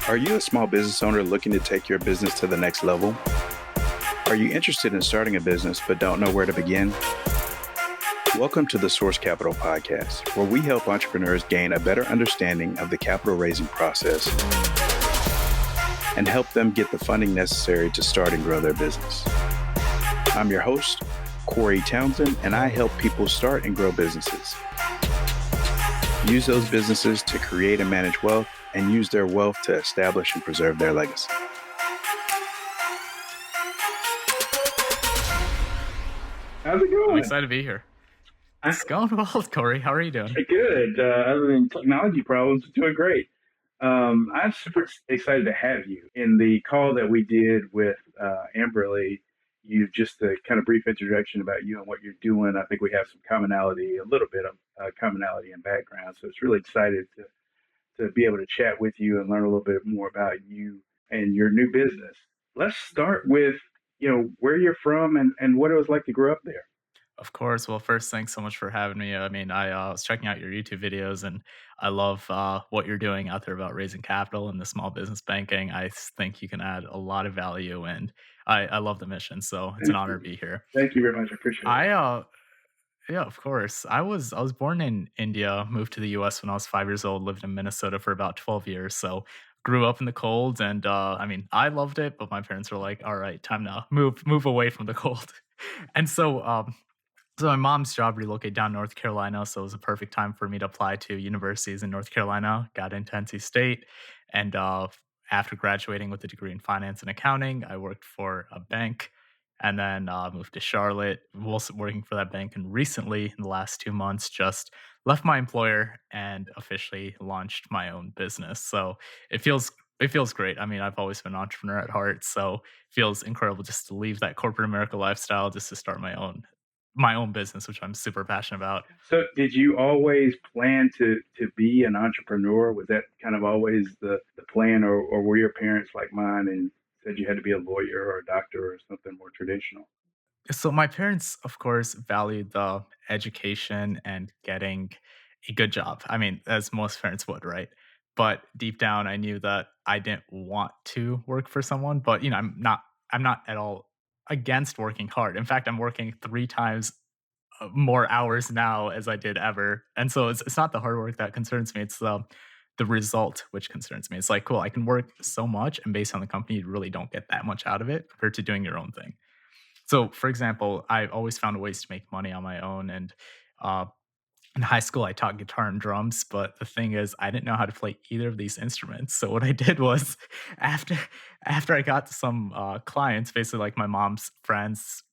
Are you a small business owner looking to take your business to the next level? Are you interested in starting a business but don't know where to begin? Welcome to the Source Capital Podcast, where we help entrepreneurs gain a better understanding of the capital raising process and help them get the funding necessary to start and grow their business. I'm your host, Corey Townsend, and I help people start and grow businesses. Use those businesses to create and manage wealth, and use their wealth to establish and preserve their legacy. How's it going? I'm excited to be here. It's going well, Corey. How are you doing? Good. Other than technology problems, doing great. I'm super excited to have you. In the call that we did with Amberly, you just a kind of brief introduction about you and what you're doing. I think we have some commonality, a little bit of commonality in background. So it's really excited to be able to chat with you and learn a little bit more about you and your new business. Let's start with, where you're from and what it was like to grow up there. Of course. Well, first, thanks so much for having me. I mean, I was checking out your YouTube videos, and I love what you're doing out there about raising capital in the small business banking. I think you can add a lot of value, and I love the mission. So it's an honor to be here. Thank you very much. I appreciate it. Yeah, of course. I was born in India, moved to the US when I was 5 years old, lived in Minnesota for about 12 years. So grew up in the cold, and I mean, I loved it, but my parents were like, all right, time to move away from the cold. And so my mom's job relocated down North Carolina, so it was a perfect time for me to apply to universities in North Carolina. Got into NC State, and after graduating with a degree in finance and accounting, I worked for a bank, and then moved to Charlotte, was working for that bank, and recently, in the last 2 months, just left my employer and officially launched my own business. So it feels great. I mean, I've always been an entrepreneur at heart, so it feels incredible just to leave that corporate America lifestyle just to start my own business, which I'm super passionate about. So did you always plan to be an entrepreneur? Was that kind of always the plan, or were your parents like mine and said you had to be a lawyer or a doctor or something more traditional? So my parents, of course, valued the education and getting a good job. I mean, as most parents would, right? But deep down, I knew that I didn't want to work for someone. But I'm not at all against working hard. In fact, I'm working 3 times more hours now as I did ever. And so it's not the hard work that concerns me. It's the result which concerns me. It's like, cool, I can work so much, and based on the company, you really don't get that much out of it compared to doing your own thing. So, for example, I've always found ways to make money on my own. And uh, in high school, I taught guitar and drums. But the thing is, I didn't know how to play either of these instruments. So what I did was, after after I got to some clients, basically like my mom's friends,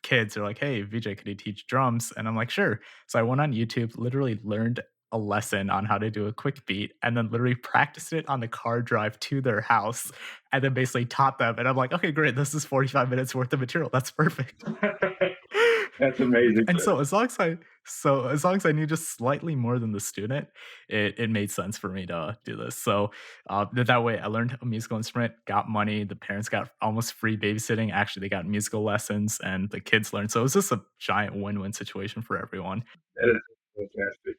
kids are like, "Hey, Vijay, could you teach drums?" And I'm like, "Sure." So I went on YouTube, literally learned a lesson on how to do a quick beat, and then literally practiced it on the car drive to their house, and then basically taught them. And I'm like, "Okay, great. This is 45 minutes worth of material. That's perfect." That's amazing. And so as long as I knew just slightly more than the student, it made sense for me to do this. So that way, I learned a musical instrument, got money. The parents got almost free babysitting. Actually, they got musical lessons, and the kids learned. So it was just a giant win-win situation for everyone. That is fantastic.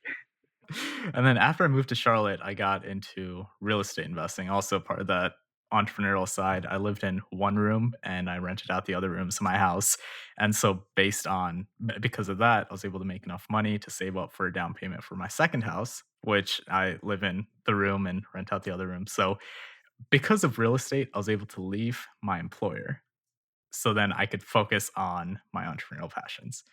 And then after I moved to Charlotte, I got into real estate investing. Also part of that entrepreneurial side. I lived in one room and I rented out the other rooms of my house. And so because of that, I was able to make enough money to save up for a down payment for my second house, which I live in the room and rent out the other room. So because of real estate, I was able to leave my employer. So then I could focus on my entrepreneurial passions.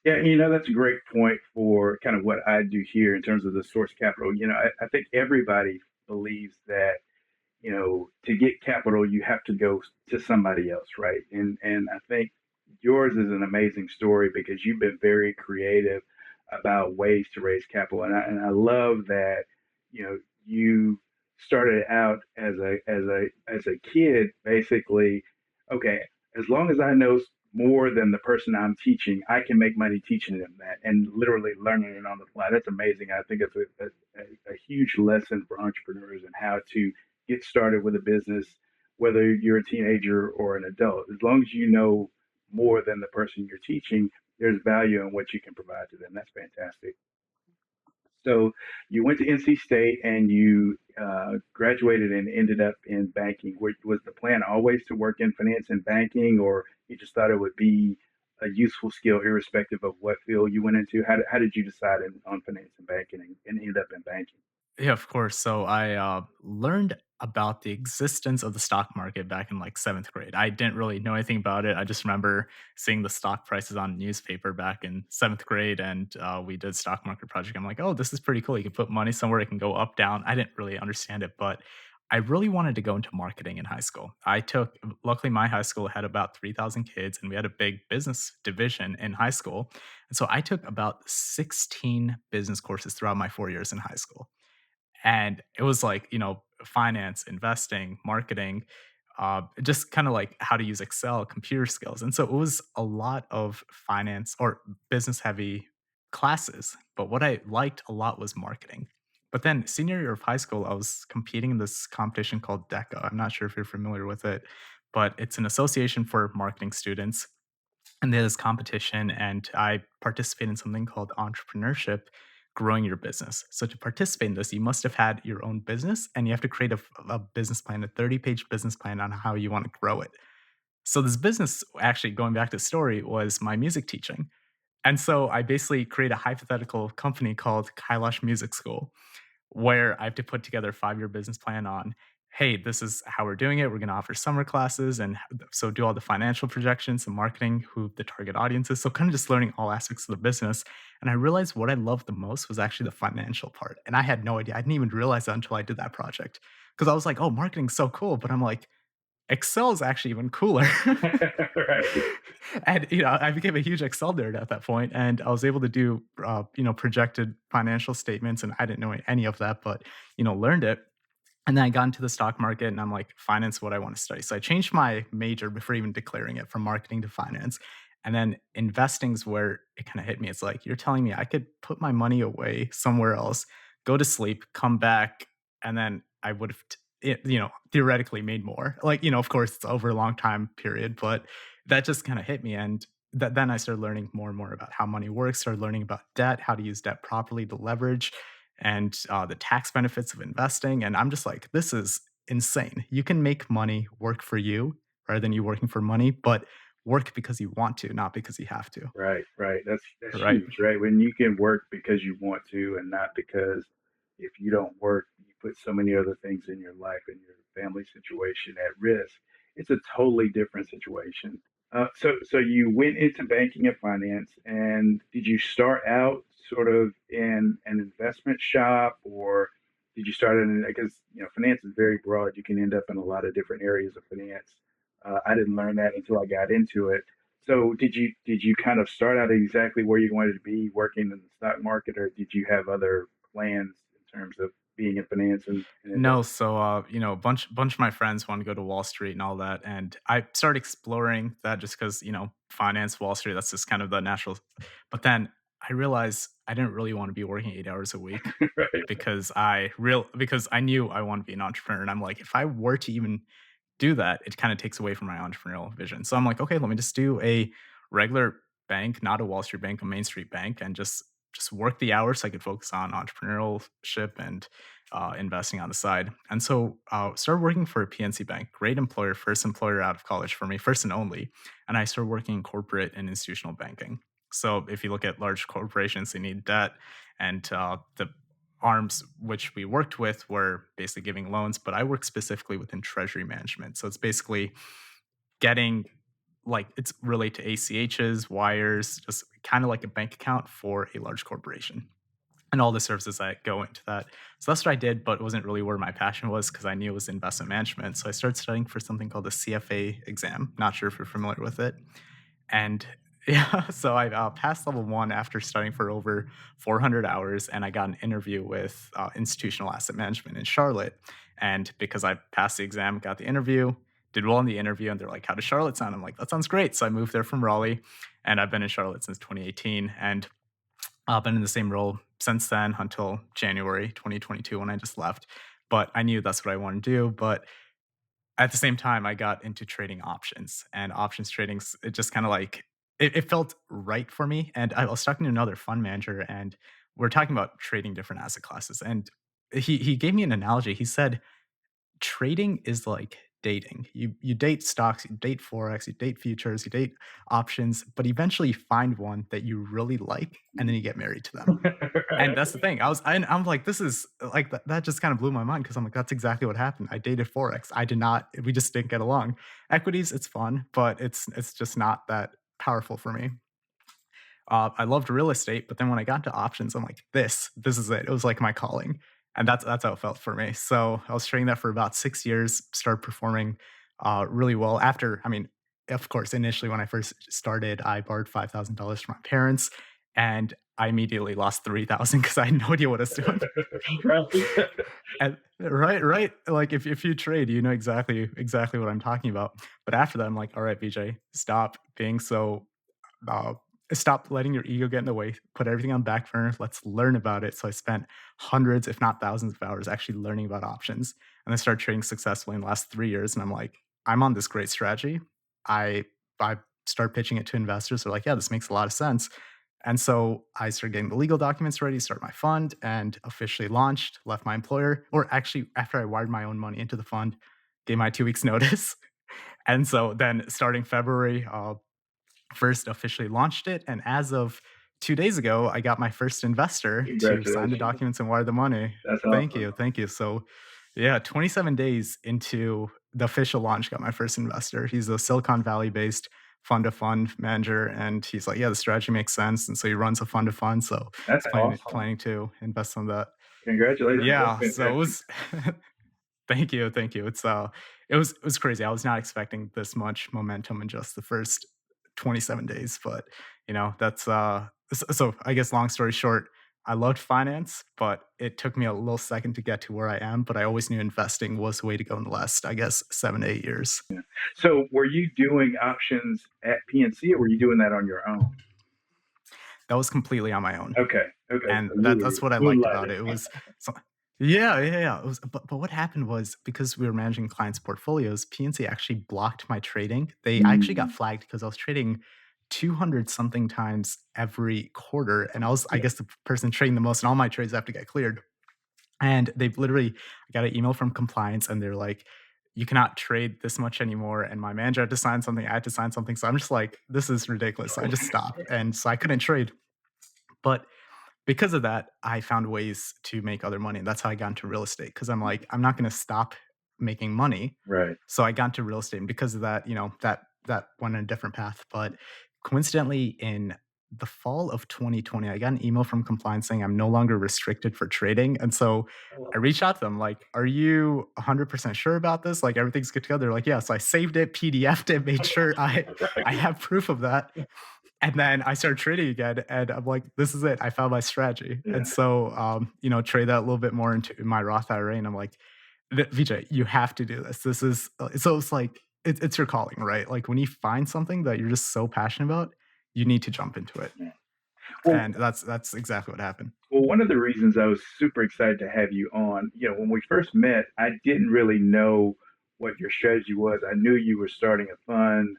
Yeah, that's a great point for kind of what I do here in terms of the source capital. I think everybody believes that, to get capital, you have to go to somebody else, right? And I think yours is an amazing story because you've been very creative about ways to raise capital, and I love that, you started out as a kid, basically. Okay, as long as I know more than the person I'm teaching, I can make money teaching them that and literally learning it on the fly. That's amazing. I think it's a huge lesson for entrepreneurs and how to get started with a business, whether you're a teenager or an adult. As long as you know more than the person you're teaching, there's value in what you can provide to them. That's fantastic. So you went to NC State and you graduated and ended up in banking. Was the plan always to work in finance and banking, or you just thought it would be a useful skill irrespective of what field you went into? How did you decide on finance and banking and end up in banking? Yeah, of course. So I learned about the existence of the stock market back in like seventh grade. I didn't really know anything about it. I just remember seeing the stock prices on newspaper back in seventh grade, and we did stock market project. I'm like, oh, this is pretty cool. You can put money somewhere; it can go up, down. I didn't really understand it, but I really wanted to go into marketing in high school. Luckily, my high school had about 3,000 kids, and we had a big business division in high school. And so I took about 16 business courses throughout my 4 years in high school, and it was like, finance, investing, marketing, just kind of like how to use Excel, computer skills. And so it was a lot of finance or business heavy classes. But what I liked a lot was marketing. But then senior year of high school, I was competing in this competition called DECA. I'm not sure if you're familiar with it, but it's an association for marketing students, and there's competition, and I participate in something called entrepreneurship, growing your business. So to participate in this, you must have had your own business, and you have to create a business plan, a 30-page business plan on how you want to grow it. So this business, actually going back to the story, was my music teaching. And so I basically create a hypothetical company called Kailash Music School, where I have to put together a 5-year business plan on, hey, this is how we're doing it. We're going to offer summer classes. And so do all the financial projections, the marketing, who the target audience is. So kind of just learning all aspects of the business. And I realized what I loved the most was actually the financial part. And I had no idea. I didn't even realize that until I did that project. Because I was like, oh, marketing's so cool. But I'm like, Excel is actually even cooler. Right. And, I became a huge Excel nerd at that point, and I was able to do, projected financial statements, and I didn't know any of that, but, learned it. And then I got into the stock market, and I'm like, finance is what I want to study. So I changed my major before even declaring it, from marketing to finance. And then investing's where it kind of hit me. It's like, you're telling me I could put my money away somewhere else, go to sleep, come back, and then I would have, theoretically made more. Like, of course, it's over a long time period, but that just kind of hit me. And then I started learning more and more about how money works, started learning about debt, how to use debt properly to leverage, and the tax benefits of investing. And I'm just like, this is insane. You can make money work for you rather than you working for money, but work because you want to, not because you have to. Right, right. That's Right. huge, right? When you can work because you want to and not because if you don't work, you put so many other things in your life and your family situation at risk. It's a totally different situation. So you went into banking and finance, and did you start out sort of in an investment shop, or did you start in, because finance is very broad. You can end up in a lot of different areas of finance. I didn't learn that until I got into it. So did you kind of start out exactly where you wanted to be working in the stock market, or did you have other plans in terms of being in finance and No, investment? so a bunch of my friends want to go to Wall Street and all that, and I started exploring that just because finance, Wall Street, that's just kind of the natural. But then I realized I didn't really want to be working 8 hours a week, Right. because I knew I want to be an entrepreneur, and I'm like, if I were to even do that, it kind of takes away from my entrepreneurial vision. So I'm like, okay, let me just do a regular bank, not a Wall Street bank, a Main Street bank, and just work the hours so I could focus on entrepreneurship and investing on the side. And so started working for a PNC Bank, great employer, first employer out of college for me, first and only. And I started working in corporate and institutional banking. So if you look at large corporations, they need debt, and the arms which we worked with were basically giving loans, but I work specifically within treasury management. So it's basically getting, like, it's related to ACHs, wires, just kind of like a bank account for a large corporation, and all the services that go into that. So that's what I did, but it wasn't really where my passion was because I knew it was investment management. So I started studying for something called the CFA exam. Not sure if you're familiar with it. And yeah, so I passed level one after studying for over 400 hours, and I got an interview with institutional asset management in Charlotte. And because I passed the exam, got the interview, did well in the interview, and they're like, "How does Charlotte sound?" I'm like, "That sounds great." So I moved there from Raleigh, and I've been in Charlotte since 2018, and I've been in the same role since then until January 2022 when I just left. But I knew that's what I wanted to do. But at the same time, I got into trading options, and options trading, it just kind of like, it felt right for me. And I was talking to another fund manager, and we're talking about trading different asset classes. And he gave me an analogy. He said, trading is like dating. You date stocks, you date forex, you date futures, you date options, but eventually you find one that you really like, and then you get married to them. And that's the thing. I'm like, this is like that just kind of blew my mind because I'm like, that's exactly what happened. I dated forex. I did not. We just didn't get along. Equities, it's fun, but it's just not that powerful for me. I loved real estate, but then when I got into options, I'm like, this is it. It was like my calling, and that's how it felt for me. So I was trading that for about 6 years. Started performing really well. After, I mean, of course, initially when I first started, I borrowed $5,000 from my parents, and I immediately lost 3,000 because I had no idea what I was doing. Right. And right. Like if you trade, you know exactly what I'm talking about. But after that, I'm like, all right, BJ, stop being so uh, stop letting your ego get in the way. Put everything on back burner. Let's learn about it. So I spent hundreds, if not thousands, of hours actually learning about options, and I started trading successfully in the last 3 years. And I'm like, I'm on this great strategy. I start pitching it to investors. They're like, yeah, this makes a lot of sense. And so I started getting the legal documents ready, start my fund, and officially launched. Left my employer, or actually after I wired my own money into the fund, gave my 2 weeks notice. And so then starting February, first officially launched it. And as of 2 days ago, I got my first investor to sign the Congratulations. documents and wire the money. That's Thank awesome. you. Thank you. So, yeah, 27 days into the official launch, got my first investor. He's a Silicon Valley based fund to fund manager. And he's like, yeah, the strategy makes sense. And so he runs a fund to fund. So That's he's awesome. planning to invest on that. Congratulations. That's Yeah. So it fantastic. was thank you, thank you. It was crazy. I was not expecting this much momentum in just the first 27 days, but that's so I guess long story short, I loved finance, but it took me a little second to get to where I am, but I always knew investing was the way to go in the last, I guess, 7 to 8 years. So were you doing options at PNC or were you doing that on your own? That was completely on my own. Okay. Okay. And So you that's what I were liked about moonlighting. it. It was so yeah. It was, but what happened was because we were managing clients' portfolios, PNC actually blocked my trading. I actually got Mm. flagged because I was trading 200 something times every quarter, and I was, I guess, the person trading the most, and all my trades have to get cleared. And they've literally, I got an email from compliance, and they're like, "You cannot trade this much anymore." And my manager had to sign something. I had to sign something. So I'm just like, "This is ridiculous." So I just stopped, and so I couldn't trade. But because of that, I found ways to make other money, and that's how I got into real estate. Because 'cause I'm like, "I'm not gonna stop making money." Right. So I got into real estate, and because of that, that went in a different path. But coincidentally, in the fall of 2020, I got an email from compliance saying I'm no longer restricted for trading, and so I reached out to them like, "Are you 100% sure about this? Like, everything's good to go?" They're like, "Yeah." So I saved it, PDF'd it, made sure I Right. have proof of that. And then I started trading again, and I'm like, "This is it. I found my strategy." Yeah. And so, trade that a little bit more into my Roth IRA, and I'm like, "VJ, you have to do this. This is" so it's like it's your calling, right? Like when you find something that you're just so passionate about, you need to jump into it, Yeah. Well, and that's exactly what happened. well, one of the reasons I was super excited to have you on, when we first met, I didn't really know what your strategy was. I knew you were starting a fund.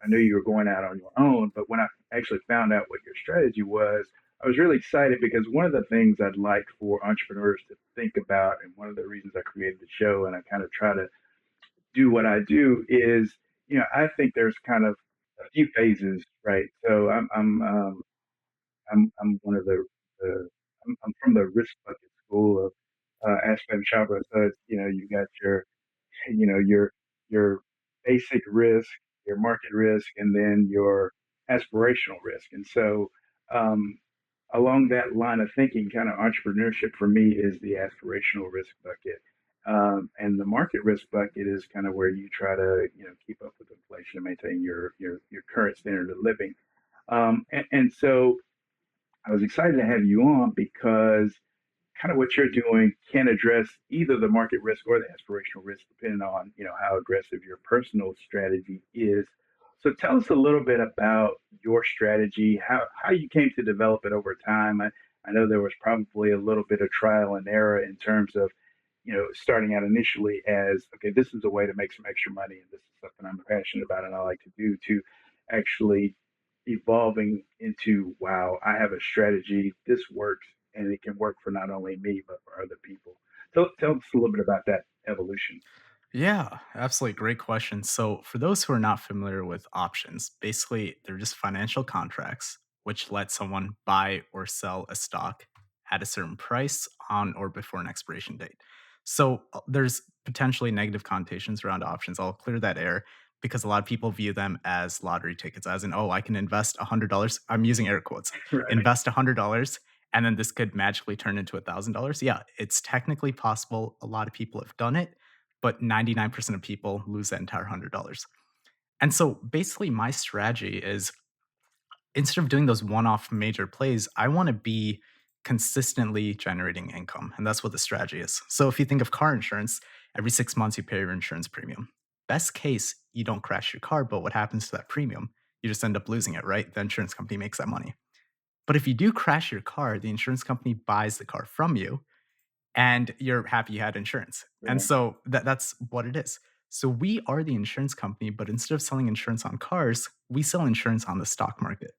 I knew you were going out on your own, but when I actually found out what your strategy was, I was really excited because one of the things I'd like for entrepreneurs to think about, and one of the reasons I created the show and I kind of try to do what I do is, I think there's kind of a few phases, right? So I'm one of the I'm from the risk bucket school of Ashland Chopra. So it's, you got your basic risk, your market risk, and then your aspirational risk. And so um, along that line of thinking, kind of entrepreneurship for me is the aspirational risk bucket. And the market risk bucket is kind of where you try to, keep up with inflation and maintain your current standard of living. And so I was excited to have you on because kind of what you're doing can address either the market risk or the aspirational risk, depending on how aggressive your personal strategy is. So tell us a little bit about your strategy, how you came to develop it over time. I know there was probably a little bit of trial and error in terms of starting out initially as, okay, this is a way to make some extra money, and this is something I'm passionate about and I like to do, to actually evolving into, wow, I have a strategy, this works, and it can work for not only me, but for other people. So tell us a little bit about that evolution. Yeah, absolutely. Great question. So, for those who are not familiar with options, basically, they're just financial contracts which let someone buy or sell a stock at a certain price on or before an expiration date. So, there's potentially negative connotations around options. I'll clear that air because a lot of people view them as lottery tickets, as in, oh, I can invest $100. I'm using air quotes, Right. invest $100 and then this could magically turn into $1,000. Yeah, it's technically possible. A lot of people have done it, but 99% of people lose that entire $100. And so basically, my strategy is instead of doing those one off major plays, I want to be consistently generating income. And that's what the strategy is. So if you think of car insurance, every 6 months you pay your insurance premium. Best case, you don't crash your car, but what happens to that premium? You just end up losing it, right? The insurance company makes that money. But if you do crash your car, the insurance company buys the car from you and you're happy you had insurance. And Right. so that's what it is. So we are the insurance company, but instead of selling insurance on cars, we sell insurance on the stock market.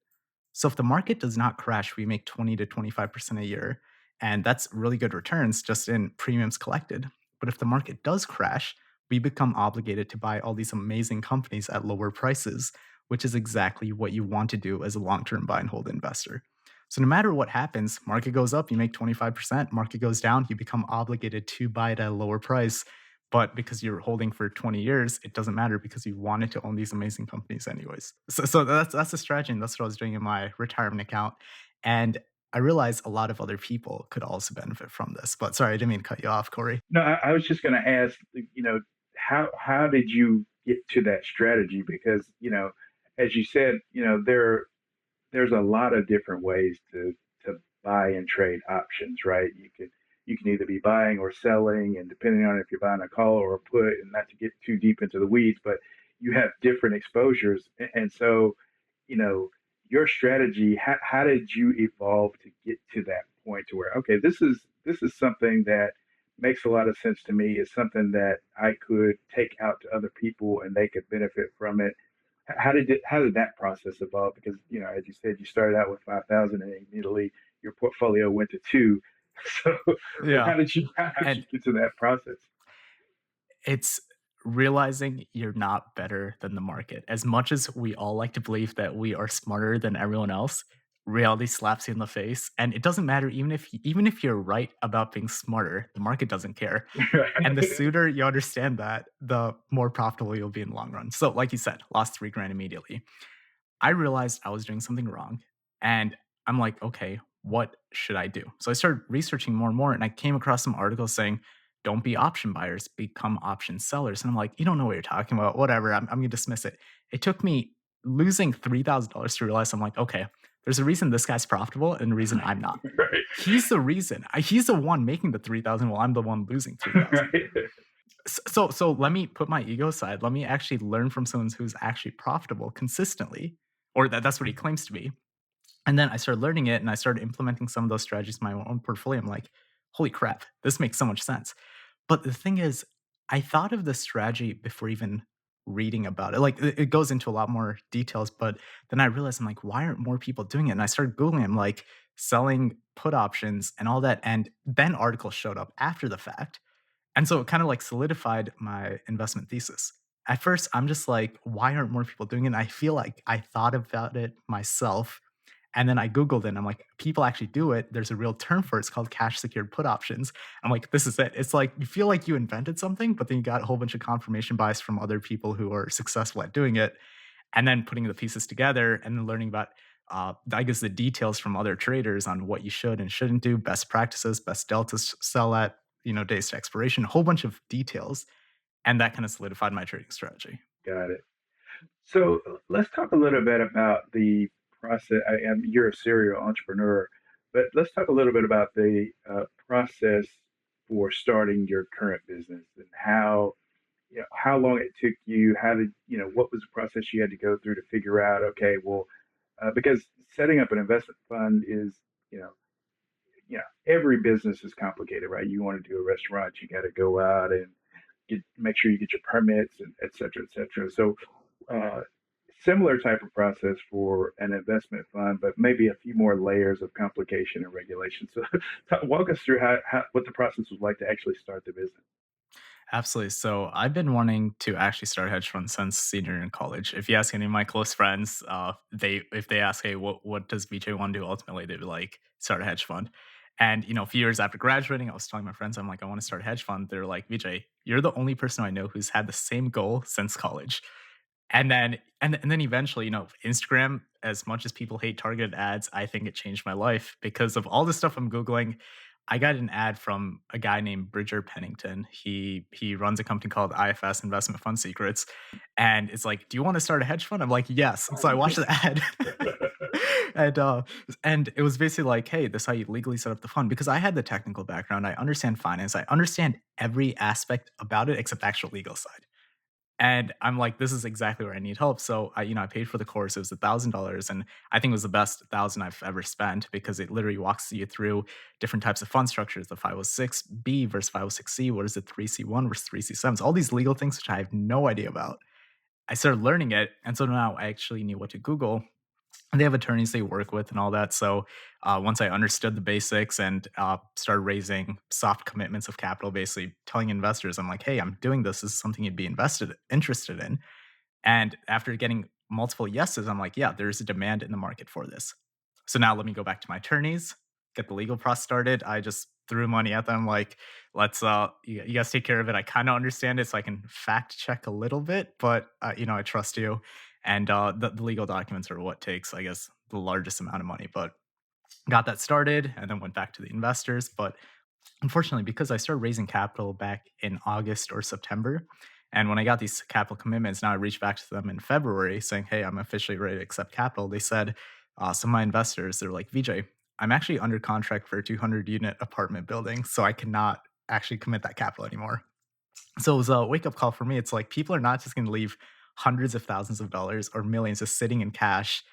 So if the market does not crash, we make 20 to 25% a year. And that's really good returns just in premiums collected. But if the market does crash, we become obligated to buy all these amazing companies at lower prices, which is exactly what you want to do as a long term buy and hold investor. So no matter what happens, market goes up, you make 25%, market goes down, you become obligated to buy it at a lower price. But because you're holding for 20 years, it doesn't matter because you wanted to own these amazing companies anyways. So that's the strategy, and that's what I was doing in my retirement account. And I realized a lot of other people could also benefit from this. But sorry, I didn't mean to cut you off, Corey. No, I was just going to ask, how did you get to that strategy? Because, as you said, there's a lot of different ways to buy and trade options, right? You can either be buying or selling, and depending on if you're buying a call or a put, and not to get too deep into the weeds, but you have different exposures, and so you know your strategy. How did you evolve to get to that point to where, okay, this is something that makes a lot of sense to me. It's something that I could take out to other people and they could benefit from it. How did that process evolve? Because as you said, you started out with 5,000 and immediately your portfolio went to two. So Yeah. how did you And get to that process? it's realizing you're not better than the market. As much as we all like to believe that we are smarter than everyone else, reality slaps you in the face. And it doesn't matter even if you're right about being smarter, the market doesn't care. And the sooner you understand that, the more profitable you'll be in the long run. So, like you said, lost 3 grand immediately. I realized I was doing something wrong. And I'm like, okay, what should I do? So I started researching more and more, and I came across some articles saying, don't be option buyers, become option sellers. And I'm like, you don't know what you're talking about. Whatever. I'm going to dismiss it. It took me losing $3,000 to realize I'm like, okay, there's a reason this guy's profitable and a reason I'm not. Right. He's the reason. He's the one making the 3,000 while I'm the one losing 3,000. Right. So let me put my ego aside. Let me actually learn from someone who's actually profitable consistently, or that's what he claims to be. And then I started learning it and I started implementing some of those strategies in my own portfolio. I'm like, holy crap, this makes so much sense. But the thing is, I thought of this strategy before even reading about it. Like it goes into a lot more details, but then I realized I'm like, why aren't more people doing it? And I started Googling, I'm like selling put options and all that. And then articles showed up after the fact. And so it kind of like solidified my investment thesis. At first, I'm just like, why aren't more people doing it? And I feel like I thought about it myself and then I Googled it and I'm like, people actually do it. There's a real term for it. It's called cash secured put options. I'm like, this is it. It's like you feel like you invented something, but then you got a whole bunch of confirmation bias from other people who are successful at doing it. And then putting the pieces together and then learning about, I guess, the details from other traders on what you should and shouldn't do, best practices, best deltas to sell at, days to expiration, a whole bunch of details. And that kind of solidified my trading strategy. Got it. So let's talk a little bit about the process. You're a serial entrepreneur, but let's talk a little bit about the process for starting your current business and how long it took you. What was the process you had to go through to figure out, okay, well, because setting up an investment fund is, you know, every business is complicated, right? You want to do a restaurant, you got to go out and make sure you get your permits and et cetera, et cetera. So, uh, similar type of process for an investment fund, but maybe a few more layers of complication and regulation. So, walk us through how what the process was like to actually start the business. Absolutely. So I've been wanting to actually start a hedge fund since senior in college. If you ask any of my close friends, they if they ask, "Hey, what does BJ want to do?" Ultimately, they'd be like, "Start a hedge fund." And a few years after graduating, I was telling my friends, I'm like, "I want to start a hedge fund." They're like, "BJ, you're the only person I know who's had the same goal since college." And then eventually, Instagram, as much as people hate targeted ads, I think it changed my life because of all the stuff I'm Googling. I got an ad from a guy named Bridger Pennington. He runs a company called IFS Investment Fund Secrets. And it's like, do you want to start a hedge fund? I'm like, yes. So I watched the ad. and and it was basically like, hey, this is how you legally set up the fund. Because I had the technical background. I understand finance. I understand every aspect about it except the actual legal side. And I'm like, this is exactly where I need help. So I paid for the course. It was $1,000, and I think it was the best 1,000 I've ever spent because it literally walks you through different types of fund structures: the 506B versus 506C. What is it? 3C1 versus 3C7s? All these legal things which I have no idea about. I started learning it, and so now I actually knew what to Google. And they have attorneys they work with and all that. So once I understood the basics and started raising soft commitments of capital, basically telling investors, I'm like, hey, I'm doing this. This is something you'd be interested in. And after getting multiple yeses, I'm like, yeah, there's a demand in the market for this. So now let me go back to my attorneys, get the legal process started. I just threw money at them, like, let's you guys take care of it. I kind of understand it, so I can fact check a little bit, but I trust you. And the legal documents are what takes, I guess, the largest amount of money. But got that started and then went back to the investors. But unfortunately, because I started raising capital back in August or September, and when I got these capital commitments, now I reached back to them in February saying, hey, I'm officially ready to accept capital. They said, some of my investors, they're like, Vijay, I'm actually under contract for a 200 unit apartment building, so I cannot actually commit that capital anymore. So it was a wake up call for me. It's like people are not just going to leave hundreds of thousands of dollars or millions just sitting in cash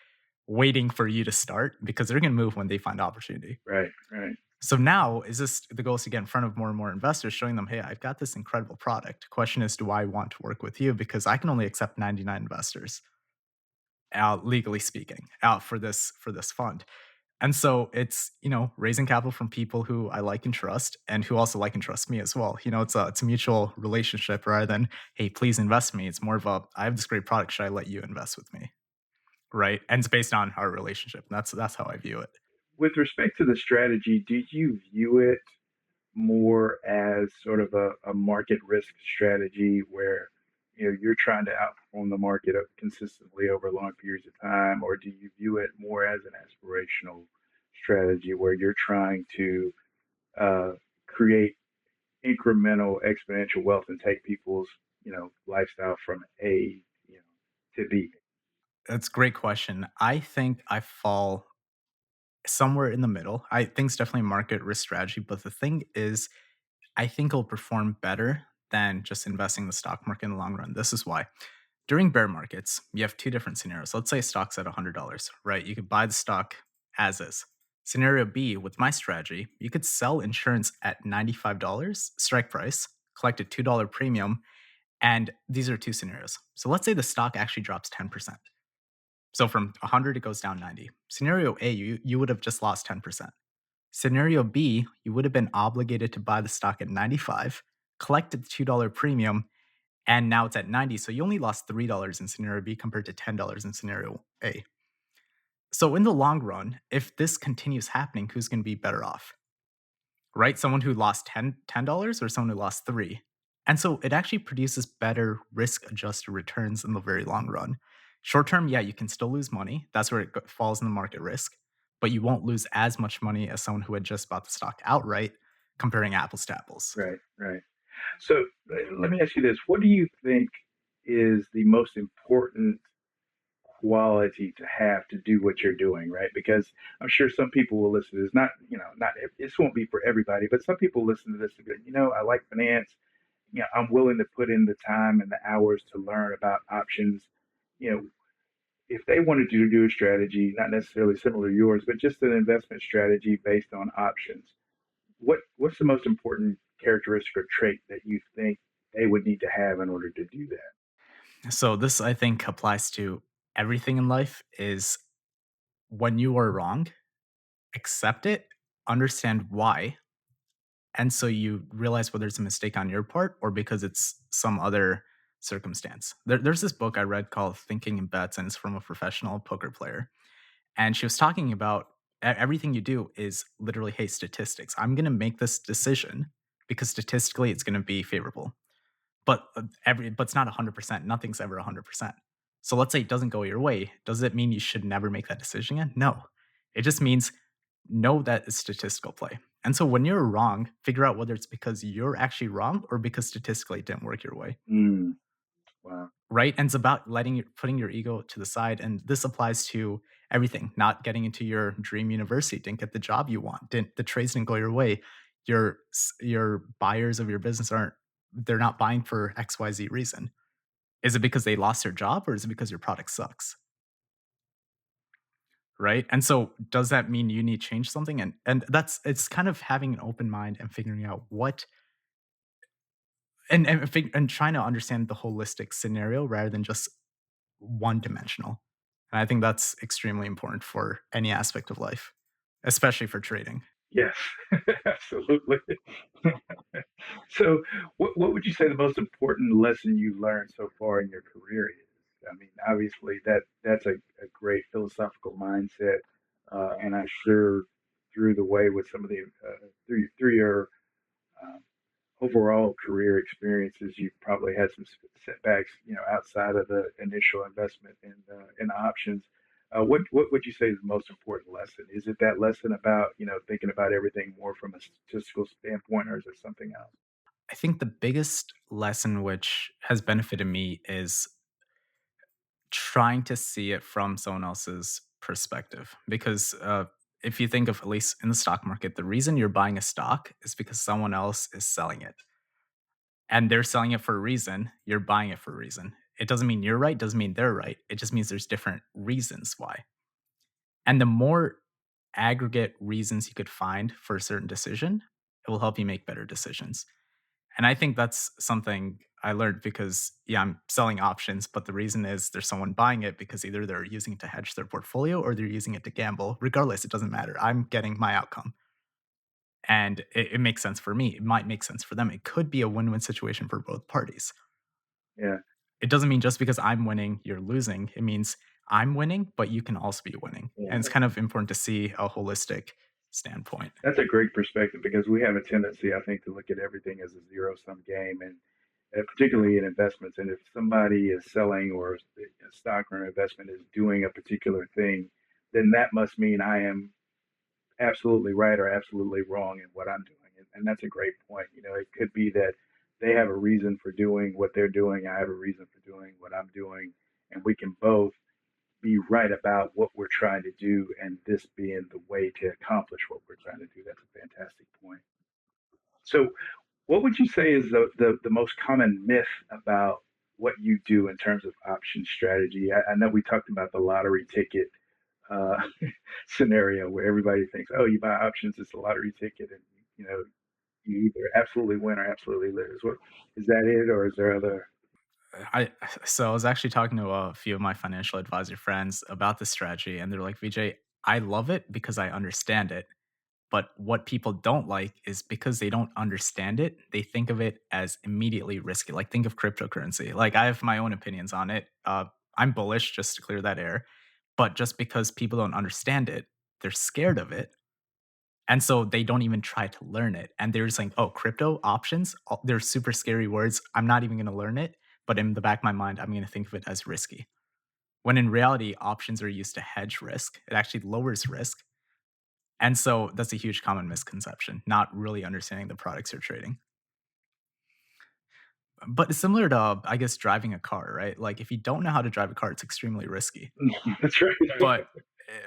waiting for you to start because they're going to move when they find opportunity. Right, right. So now is this the goal is to get in front of more and more investors, showing them, hey, I've got this incredible product. Question is, do I want to work with you? Because I can only accept 99 investors, legally speaking, out for this fund. And so it's raising capital from people who I like and trust, and who also like and trust me as well. It's a mutual relationship rather than, hey, please invest in me. It's more of a, I have this great product. Should I let you invest with me? Right. And it's based on our relationship. And that's how I view it. With respect to the strategy, do you view it more as sort of a market risk strategy where you're trying to outperform the market consistently over long periods of time, or do you view it more as an aspirational strategy where you're trying to uh, create incremental exponential wealth and take people's lifestyle from A to B? That's a great question. I think I fall somewhere in the middle. I think it's definitely a market risk strategy, but the thing is, I think it'll perform better than just investing in the stock market in the long run. This is why. During bear markets, you have two different scenarios. Let's say a stock's at $100, right? You could buy the stock as is. Scenario B, with my strategy, you could sell insurance at $95 strike price, collect a $2 premium, and these are two scenarios. So let's say the stock actually drops 10%. So from 100, it goes down 90. Scenario A, you would have just lost 10%. Scenario B, you would have been obligated to buy the stock at 95, collected the $2 premium, and now it's at 90. So you only lost $3 in scenario B compared to $10 in scenario A. So in the long run, if this continues happening, who's going to be better off? Right? Someone who lost $10 or someone who lost 3. And so it actually produces better risk adjusted returns in the very long run. Short term, yeah, you can still lose money. That's where it falls in the market risk, but you won't lose as much money as someone who had just bought the stock outright, comparing apples to apples. Right, right. So let me ask you this: what do you think is the most important quality to have to do what you're doing, right? Because I'm sure some people will listen to this. Not, not this won't be for everybody, but some people listen to this and go, I like finance. I'm willing to put in the time and the hours to learn about options. You know, if they wanted to do a strategy, not necessarily similar to yours, but just an investment strategy based on options, what's the most important characteristic or trait that you think they would need to have in order to do that? So this, I think, applies to everything in life is when you are wrong, accept it, understand why, and so you realize whether it's a mistake on your part or because it's some other circumstance. There's this book I read called Thinking in Bets, and it's from a professional poker player. And she was talking about everything you do is literally, hey, statistics. I'm going to make this decision because statistically it's going to be favorable. But it's not 100%. Nothing's ever 100%. So let's say it doesn't go your way. Does it mean you should never make that decision again? No. It just means know that it's statistical play. And so when you're wrong, figure out whether it's because you're actually wrong or because statistically it didn't work your way. Mm, wow. Right? And it's about putting your ego to the side. And this applies to everything, not getting into your dream university, didn't get the job you want, the trades didn't go your way. Your buyers of your business they're not buying for XYZ reason. Is it because they lost their job or is it because your product sucks? Right? And so does that mean you need to change something? And it's kind of having an open mind and figuring out what and trying to understand the holistic scenario rather than just one dimensional. And I think that's extremely important for any aspect of life, especially for trading. Yes, absolutely. So, what would you say the most important lesson you've learned so far in your career is? I mean, obviously that's a great philosophical mindset, and I'm sure through the way with some of the through your uh, overall career experiences, you've probably had some setbacks, outside of the initial investment in options. What would you say is the most important lesson? Is it that lesson about thinking about everything more from a statistical standpoint, or is it something else? I think the biggest lesson which has benefited me is trying to see it from someone else's perspective. Because if you think of, at least in the stock market, the reason you're buying a stock is because someone else is selling it. And they're selling it for a reason. You're buying it for a reason. It doesn't mean you're right, doesn't mean they're right. It just means there's different reasons why. And the more aggregate reasons you could find for a certain decision, it will help you make better decisions. And I think that's something I learned because, yeah, I'm selling options, but the reason is there's someone buying it because either they're using it to hedge their portfolio or they're using it to gamble. Regardless, it doesn't matter. I'm getting my outcome. And it makes sense for me. It might make sense for them. It could be a win win situation for both parties. Yeah, It doesn't mean just because I'm winning, you're losing. It means I'm winning, but you can also be winning. yeah. And it's kind of important to see a holistic standpoint. That's a great perspective because we have a tendency, I think, to look at everything as a zero sum game, and particularly in investments. And if somebody is selling or a stock or an investment is doing a particular thing, then that must mean I am absolutely right or absolutely wrong in what I'm doing. And that's a great point. It could be that they have a reason for doing what they're doing. I have a reason for doing what I'm doing. And we can both be right about what we're trying to do, and this being the way to accomplish what we're trying to do. That's a fantastic point. So, what would you say is the most common myth about what you do in terms of option strategy? I know we talked about the lottery ticket uh, scenario where everybody thinks, oh, you buy options, it's a lottery ticket, and you know you either absolutely win or absolutely lose. What is that it, or is there other? I so I was actually talking to a few of my financial advisor friends about this strategy, and they're like, "Vijay, I love it because I understand it. But what people don't like is because they don't understand it, they think of it as immediately risky. Like think of cryptocurrency. Like I have my own opinions on it. I'm bullish just to clear that air. But just because people don't understand it, they're scared of it. And so they don't even try to learn it. And they're just like, oh, crypto options, they're super scary words. I'm not even going to learn it. But in the back of my mind, I'm going to think of it as risky. When in reality, options are used to hedge risk. It actually lowers risk. And so that's a huge common misconception, not really understanding the products you're trading. But it's similar to, I guess, driving a car, right? Like if you don't know how to drive a car, it's extremely risky. That's right. But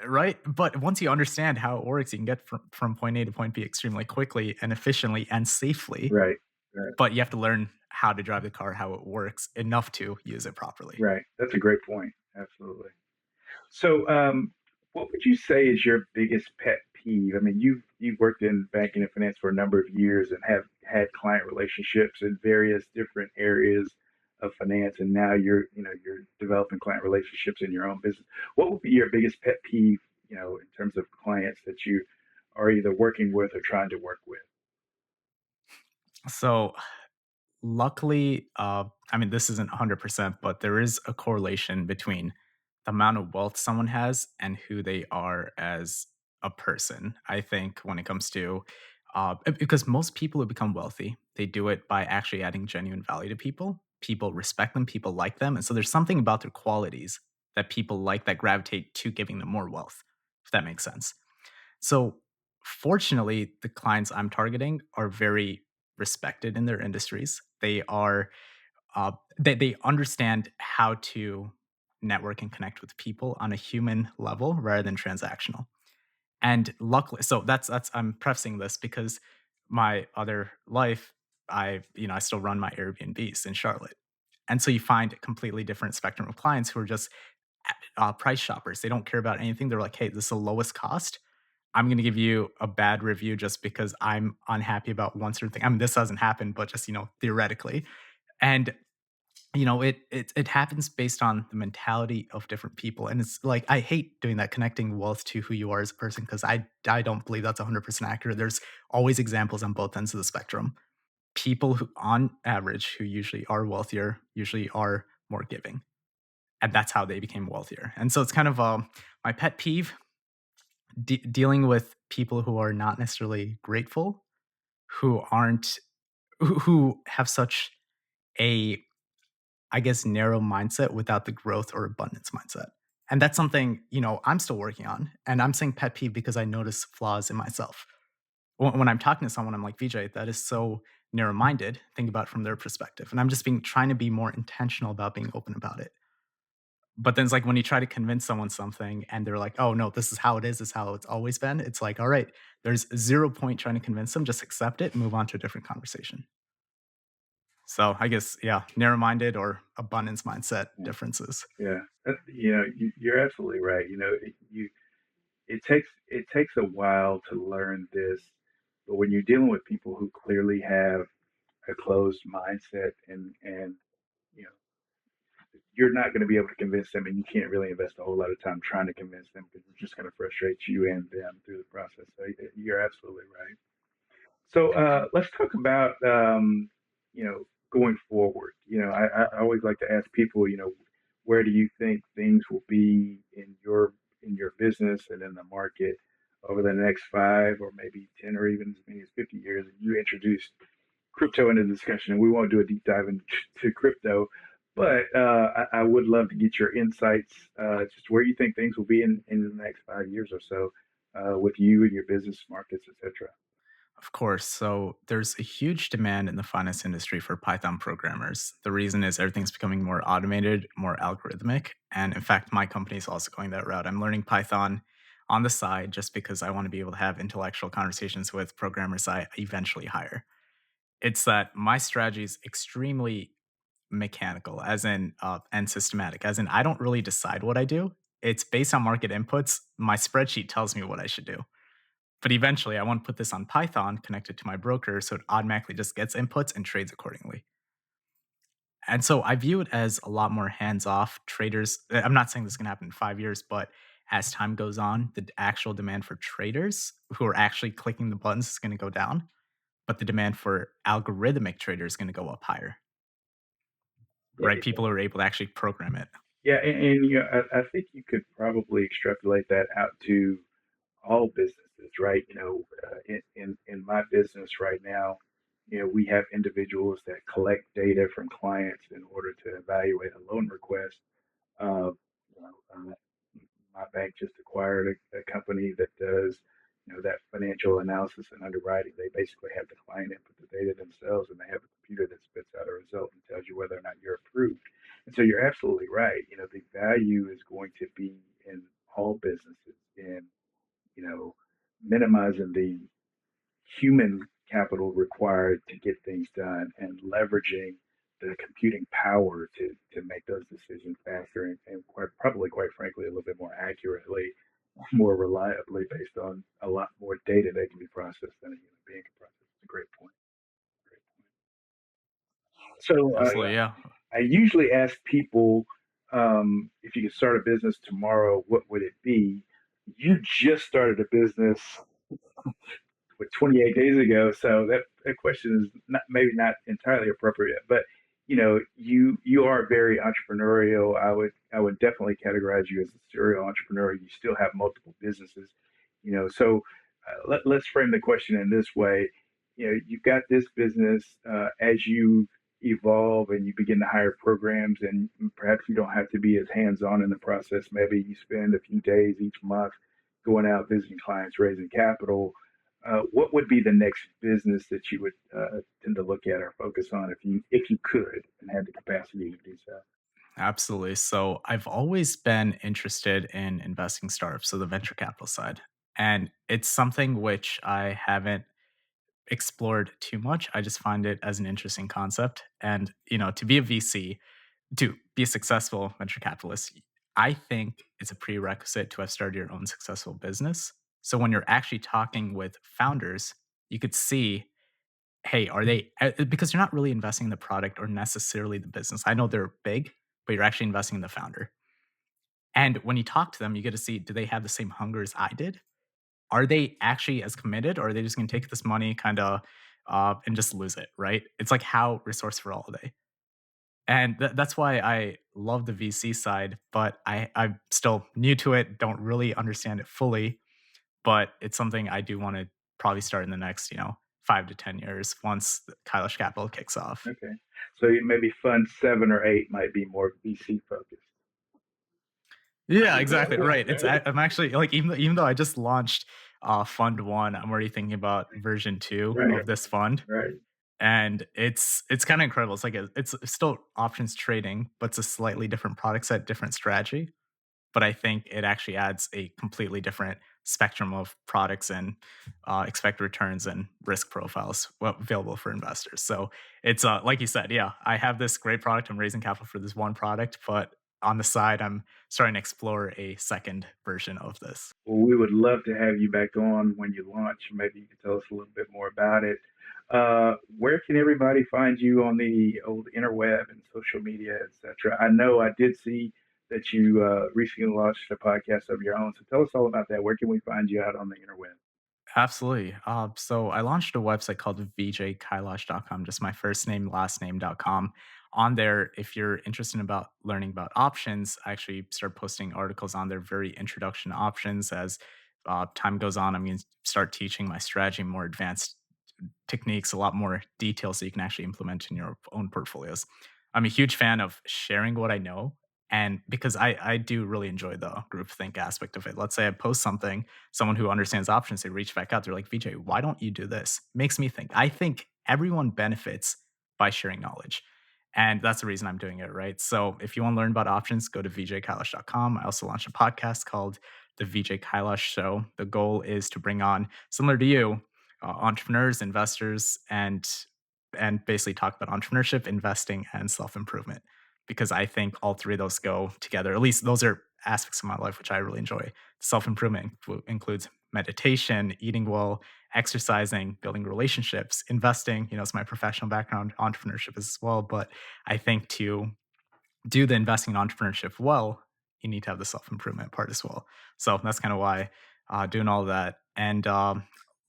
right? But once you understand how it works, you can get from point A to point B extremely quickly and efficiently and safely. Right. Right. But you have to learn how to drive the car, how it works enough to use it properly. Right. That's a great point. Absolutely. So, what would you say is your biggest pet peeve? I mean, you've worked in banking and finance for a number of years and have had client relationships in various different areas. of finance, and now you're developing client relationships in your own business. What would be your biggest pet peeve, in terms of clients that you are either working with or trying to work with? So luckily, I mean, this isn't 100%, but there is a correlation between the amount of wealth someone has and who they are as a person. I think when it comes to, because most people who become wealthy, they do it by actually adding genuine value to people. People respect them, people like them. And so there's something about their qualities that people like that gravitate to giving them more wealth, if that makes sense. So, fortunately, the clients I'm targeting are very respected in their industries. They are they understand how to network and connect with people on a human level rather than transactional. And luckily, so that's I'm prefacing this because my other life, I still run my Airbnbs in Charlotte, and so you find a completely different spectrum of clients who are just price shoppers. They don't care about anything. They're like, hey, this is the lowest cost. I'm going to give you a bad review just because I'm unhappy about one certain thing. I mean, this doesn't happen, but just theoretically, and it happens based on the mentality of different people, and it's like I hate doing that, connecting wealth to who you are as a person, because I don't believe that's 100% accurate. There's always examples on both ends of the spectrum. People who, on average, who usually are wealthier, usually are more giving, and that's how they became wealthier. And so it's kind of my pet peeve dealing with people who are not necessarily grateful, who aren't who have such a, I guess, narrow mindset without the growth or abundance mindset. And that's something, I'm still working on. And I'm saying pet peeve because I notice flaws in myself. When I'm talking to someone, I'm like, Vijay, that is so narrow minded. Think about it from their perspective. And I'm just trying to be more intentional about being open about it. But then it's like when you try to convince someone something and they're like, "Oh, no, this is how it is how it's always been." It's like, "All right, there's 0 point trying to convince them, just accept it, move on to a different conversation." So, I guess, yeah, narrow-minded or abundance mindset Yeah, differences. yeah. You're absolutely right. It takes a while to learn this, but when you're dealing with people who clearly have a closed mindset, and you know you're not going to be able to convince them, and you can't really invest a whole lot of time trying to convince them because it's just going to frustrate you and them through the process. So you're absolutely right. So let's talk about going forward. I always like to ask people, where do you think things will be in your business and in the market over the next 5 or maybe 10 or even as many as 50 years? And you introduced crypto into the discussion, and we won't do a deep dive into crypto, but I would love to get your insights, just where you think things will be in the next 5 years or so, with you and your business markets, etc. Of course. So there's a huge demand in the finance industry for Python programmers. The reason is everything's becoming more automated, more algorithmic. And in fact, my company is also going that route. I'm learning Python on the side just because I want to be able to have intellectual conversations with programmers I eventually hire. It's that my strategy is extremely mechanical, as in, and systematic, as in, I don't really decide what I do. It's based on market inputs. My spreadsheet tells me what I should do. But eventually, I want to put this on Python connected to my broker so it automatically just gets inputs and trades accordingly. And so I view it as a lot more hands off. Traders, I'm not saying this is going to happen in 5 years, but as time goes on, the actual demand for traders who are actually clicking the buttons is going to go down, but the demand for algorithmic traders is going to go up higher, Yeah, right? People who are able to actually program it. yeah, and I think you could probably extrapolate that out to all businesses, right? In my business right now, we have individuals that collect data from clients in order to evaluate a loan request. Uh, my bank just acquired a company that does, that financial analysis and underwriting. They basically have the client input the data themselves, and they have a computer that spits out a result and tells you whether or not you're approved. And so you're absolutely right. The value is going to be in all businesses in, you know, minimizing the human capital required to get things done and leveraging the computing power to make those decisions faster and probably, quite frankly, a little bit more accurately, more reliably based on a lot more data that can be processed than a human being can process. It's a great point. Great point. So Absolutely, yeah. I usually ask people, if you could start a business tomorrow, what would it be? You just started a business with 28 days ago, so that question is not, maybe not entirely appropriate. But you are very entrepreneurial. I would definitely categorize you as a serial entrepreneur. You still have multiple businesses, So let's frame the question in this way. You've got this business, as you evolve and you begin to hire programs, and perhaps you don't have to be as hands-on in the process. Maybe you spend a few days each month going out visiting clients, raising capital. What would be the next business that you would tend to look at or focus on if you could and had the capacity to do so? Absolutely. So I've always been interested in investing startups, so the venture capital side. And it's something which I haven't explored too much. I just find it as an interesting concept. And, to be a VC, to be a successful venture capitalist, I think it's a prerequisite to have started your own successful business. So when you're actually talking with founders, you could see, hey, are they, because you're not really investing in the product or necessarily the business. I know they're big, but you're actually investing in the founder. And when you talk to them, you get to see, do they have the same hunger as I did? Are they actually as committed, or are they just going to take this money kind of and just lose it? Right? It's like, how resourceful are they? And that's why I love the VC side, but I'm still new to it, don't really understand it fully, but it's something I do want to probably start in the next, 5 to 10 years once the Kailash Capital kicks off. Okay, so maybe fund 7 or 8 might be more VC focused. Yeah, exactly. Right. I'm actually like, even though I just launched Fund One, I'm already thinking about version two Right, of this fund, right. and it's kind of incredible. It's like it's still options trading, but it's a slightly different product set, different strategy. But I think it actually adds a completely different spectrum of products and expected returns and risk profiles available for investors. So it's like you said, yeah, I have this great product. I'm raising capital for this one product, but on the side, I'm starting to explore a second version of this. Well, we would love to have you back on when you launch. Maybe you could tell us a little bit more about it. Where can everybody find you on the old interweb and social media, etc.? I know I did see that you recently launched a podcast of your own. So tell us all about that. Where can we find you out on the interweb? Absolutely. So I launched a website called vijkailash.com, just my first name, last name.com. On there, if you're interested about learning about options, I actually start posting articles on there, very introduction to options. As time goes on, I'm going to start teaching my strategy, more advanced techniques, a lot more details that you can actually implement in your own portfolios. I'm a huge fan of sharing what I know. And because I do really enjoy the groupthink aspect of it. Let's say I post something, someone who understands options, they reach back out. They're like, Vijay, why don't you do this? Makes me think. I think everyone benefits by sharing knowledge. And that's the reason I'm doing it, right? So if you want to learn about options, go to vijkailash.com. I also launched a podcast called The Vijay Kailash Show. The goal is to bring on, similar to you, entrepreneurs, investors, and basically talk about entrepreneurship, investing, and self improvement. Because I think all three of those go together. At least those are aspects of my life which I really enjoy. Self improvement includes meditation, eating well, exercising, building relationships, investing. It's my professional background. Entrepreneurship as well, but I think to do the investing in entrepreneurship well, you need to have the self improvement part as well. So that's kind of why doing all of that. And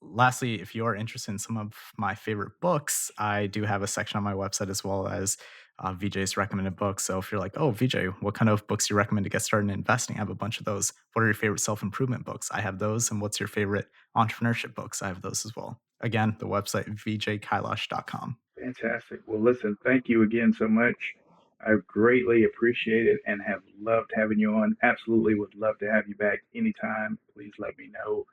lastly, if you are interested in some of my favorite books, I do have a section on my website as well as VJ's recommended books. So if you're like, oh, VJ, what kind of books do you recommend to get started in investing? I have a bunch of those. What are your favorite self improvement books? I have those. And what's your favorite entrepreneurship books? I have those as well. Again, the website, vijkailash.com. Fantastic. Well, listen, thank you again so much. I greatly appreciate it and have loved having you on. Absolutely would love to have you back anytime. Please let me know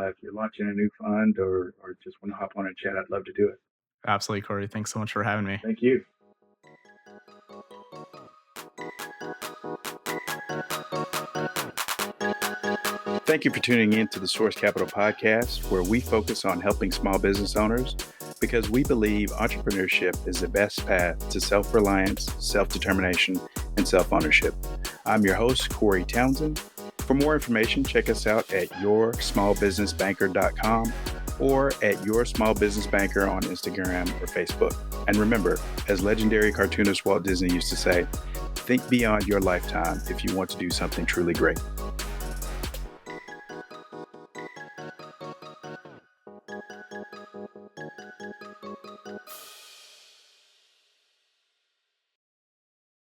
if you're launching a new fund or just want to hop on and chat. I'd love to do it. Absolutely, Corey. Thanks so much for having me. Thank you. Thank you for tuning in to the Source Capital Podcast, where we focus on helping small business owners because we believe entrepreneurship is the best path to self-reliance, self-determination, and self-ownership. I'm your host, Corey Townsend. For more information, check us out at yoursmallbusinessbanker.com or at Your Small Business Banker on Instagram or Facebook. And remember, as legendary cartoonist Walt Disney used to say, think beyond your lifetime if you want to do something truly great.